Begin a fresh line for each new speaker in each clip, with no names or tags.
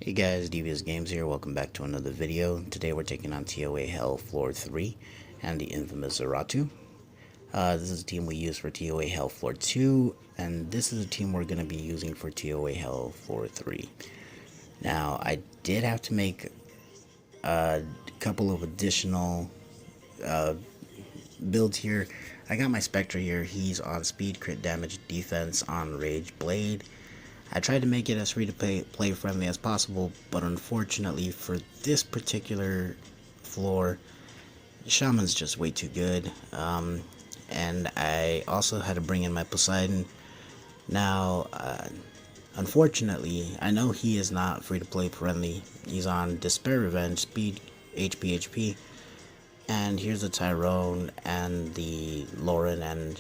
Hey guys, DVSGames here. Welcome back to another video. Today we're taking on ToaHEll Floor 3 and the infamous Zeratu. This is a team we use for ToaHEll Floor 2, and this is a team we're going to be using for ToaHEll Floor 3. Now, I did have to make a couple of additional builds here. I got my Spectre here. He's on speed, crit damage, defense, on rage, blade. I tried to make it as free to play friendly as possible, but unfortunately for this particular floor, Shaman's just way too good. And I also had to bring in my Poseidon. Now, unfortunately, I know he is not free to play friendly. He's on Despair Revenge, speed, HP, and here's the Tyrone and the Lauren and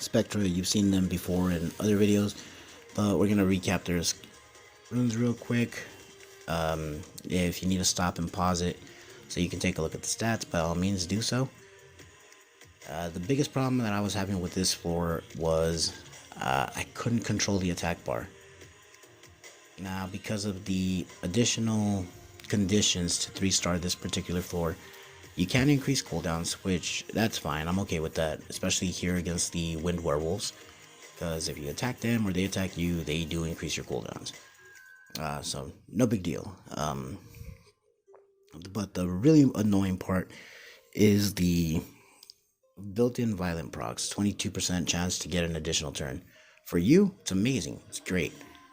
Spectra. You've seen them before in other videos, but we're gonna recap their runes real quick. If you need to stop and pause it so you can take a look at the stats, by all means do so. The biggest problem that I was having with this floor was I couldn't control the attack bar. Now, because of the additional conditions to 3-star this particular floor, you can increase cooldowns, which that's fine. I'm okay with that, especially here against the wind werewolves, because if you attack them or they attack you, they do increase your cooldowns. So no big deal. But the really annoying part is the built-in violent procs, 22% chance to get an additional turn. For you, it's amazing. It's great.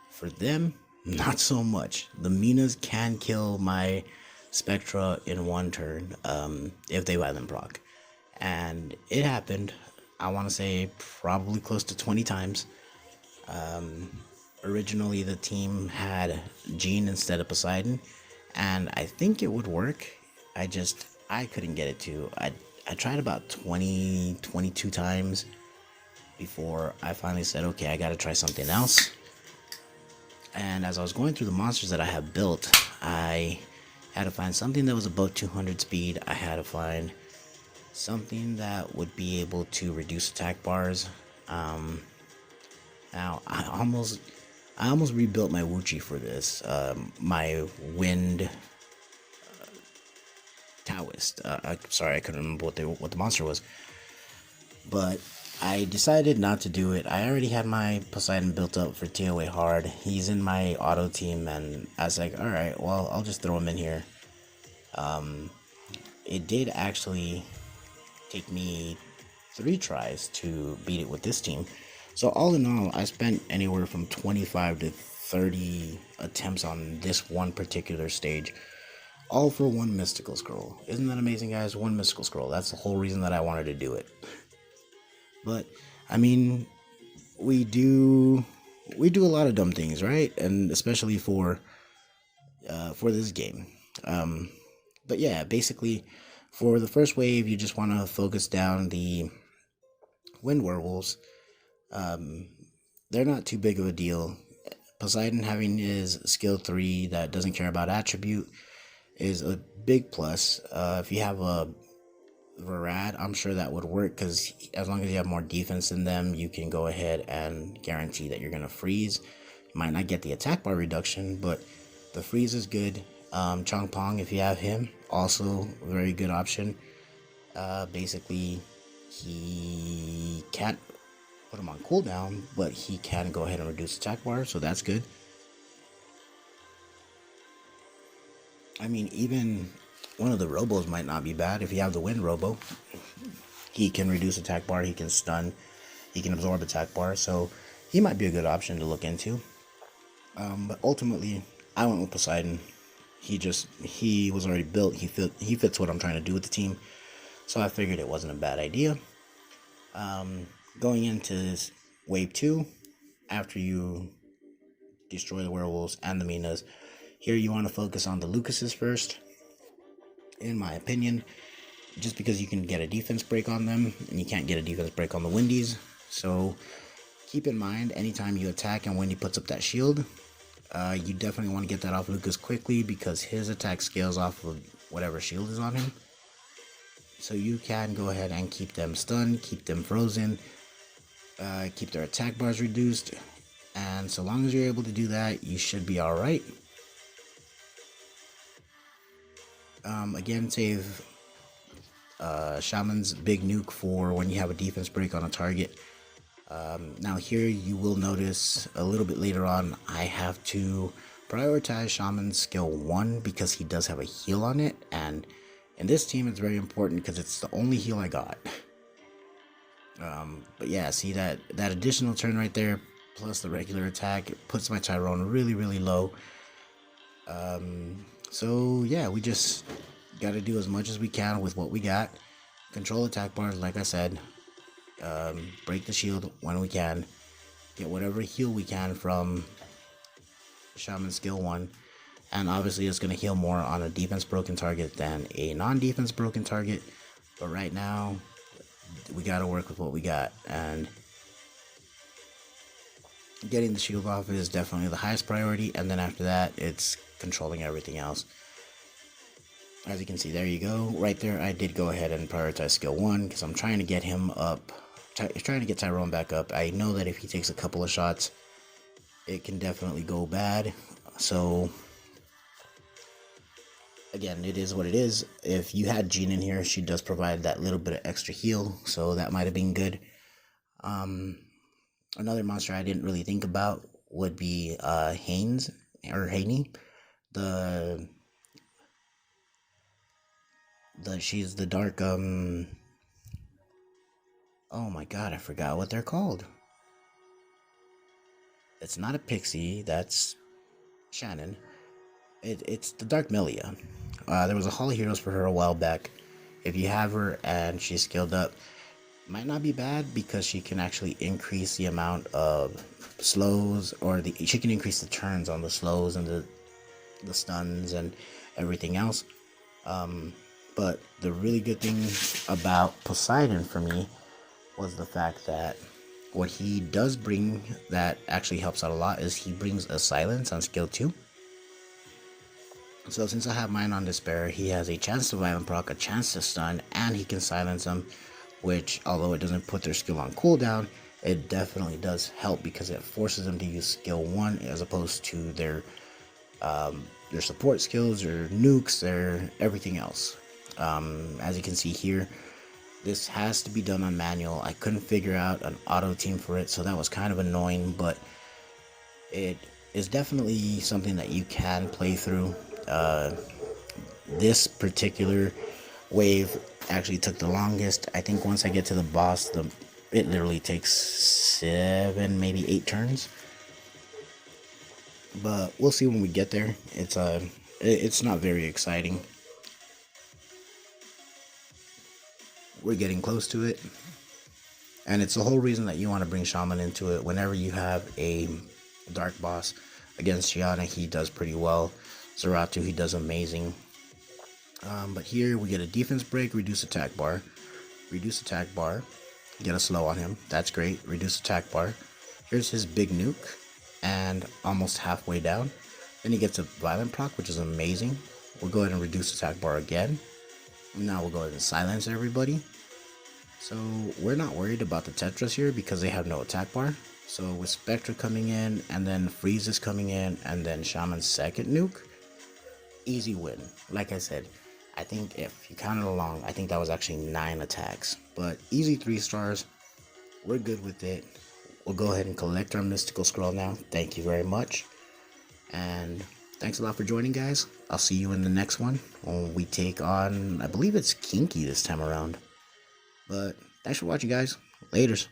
For them, not so much. The Minas can kill my Spectra in one turn if they violent proc, and it happened, I want to say probably close to 20 times. Originally the team had Jean instead of Poseidon, and I think it would work. I couldn't get it to. I tried about 22 times before I finally said, okay, I gotta try something else. And as I was going through the monsters that I have built, I had to find something that was above 200 speed. I had to find something that would be able to reduce attack bars. Now I almost rebuilt my Wuchi for this. My wind Taoist. Sorry, I couldn't remember what the monster was, but I decided not to do it. I already had my Poseidon built up for TOA hard. He's in my auto team, and I was like, alright, well, I'll just throw him in here. It did actually take me 3 tries to beat it with this team. So all in all, I spent anywhere from 25 to 30 attempts on this one particular stage, all for one mystical scroll. Isn't that amazing, guys? One mystical scroll. That's the whole reason that I wanted to do it. But I mean, we do a lot of dumb things, right? And especially for this game. But yeah, basically, for the first wave, you just want to focus down the wind werewolves. They're not too big of a deal. Poseidon having his skill 3 that doesn't care about attribute is a big plus. If you have a Verad, I'm sure that would work, because as long as you have more defense than them, you can go ahead and guarantee that you're going to freeze. You might not get the attack bar reduction, but the freeze is good. Chong Pong, if you have him, also a very good option. Basically, he can't put him on cooldown, but he can go ahead and reduce attack bar, so that's good. I mean, even one of the robos might not be bad. If you have the wind robo, he can reduce attack bar, he can stun, he can absorb attack bar, so he might be a good option to look into. But ultimately, I went with Poseidon. He was already built. He fits what I'm trying to do with the team, so I figured it wasn't a bad idea. Going into this wave 2, after you destroy the werewolves and the Minas, here you want to focus on the Lucases first, in my opinion, just because you can get a defense break on them, and you can't get a defense break on the Windies. So keep in mind, anytime you attack and Windy puts up that shield, you definitely want to get that off Lucas quickly, because his attack scales off of whatever shield is on him. So you can go ahead and keep them stunned, keep them frozen, keep their attack bars reduced. And so long as you're able to do that, you should be alright. Again, save Shaman's big nuke for when you have a defense break on a target. Now here you will notice a little bit later on I have to prioritize Shaman's skill 1 because he does have a heal on it, and in this team it's very important because it's the only heal I got. But yeah, see that additional turn right there plus the regular attack, it puts my Tyrone really low. So yeah, we just gotta do as much as we can with what we got. Control attack bars, like I said. Break the shield when we can. Get whatever heal we can from Shaman skill 1. And obviously it's going to heal more on a defense broken target than a non-defense broken target. But right now, we got to work with what we got. And getting the shield off is definitely the highest priority. And then after that, it's controlling everything else. As you can see, there you go. Right there, I did go ahead and prioritize skill 1 because I'm trying to get him up. Trying to get Tyrone back up. I know that if he takes a couple of shots, it can definitely go bad. So again, it is what it is. If you had Jean in here, she does provide that little bit of extra heal, so that might have been good. Another monster I didn't really think about would be Haynes or Haney. She's the dark oh my god, I forgot what they're called. It's not a pixie, that's Shannon. It's the Dark Melia. There was a Hall of Heroes for her a while back. If you have her and she's skilled up, might not be bad because she can actually increase the amount of slows, or she can increase the turns on the slows and the stuns and everything else. But the really good thing about Poseidon for me was the fact that what he does bring that actually helps out a lot is he brings a silence on skill 2. So since I have mine on Despair, he has a chance to violent proc, a chance to stun, and he can silence them, which although it doesn't put their skill on cooldown, it definitely does help because it forces them to use skill 1 as opposed to their support skills, their nukes, their everything else. As you can see here, this has to be done on manual. I couldn't figure out an auto team for it, so that was kind of annoying, but it is definitely something that you can play through. This particular wave actually took the longest. I think once I get to the boss, it literally takes 7, maybe 8 turns. But we'll see when we get there. It's not very exciting. We're getting close to it, and it's the whole reason that you want to bring Shaman into it. Whenever you have a dark boss against Gianna, he does pretty well. Zeratu, he does amazing. But here we get a defense break, reduce attack bar, get a slow on him. That's great. Reduce attack bar. Here's his big nuke, and almost halfway down. Then he gets a violent proc, which is amazing. We'll go ahead and reduce attack bar again. Now we'll go ahead and silence everybody. So we're not worried about the Tetras here because they have no attack bar. So with Spectra coming in, and then Freeze is coming in, and then Shaman's second nuke, easy win. Like I said, I think if you counted along, I think that was actually 9 attacks. But easy 3 stars. We're good with it. We'll go ahead and collect our mystical scroll now. Thank you very much. And thanks a lot for joining, guys. I'll see you in the next one when we take on, I believe it's Kinky this time around. But thanks for watching, guys. Laters.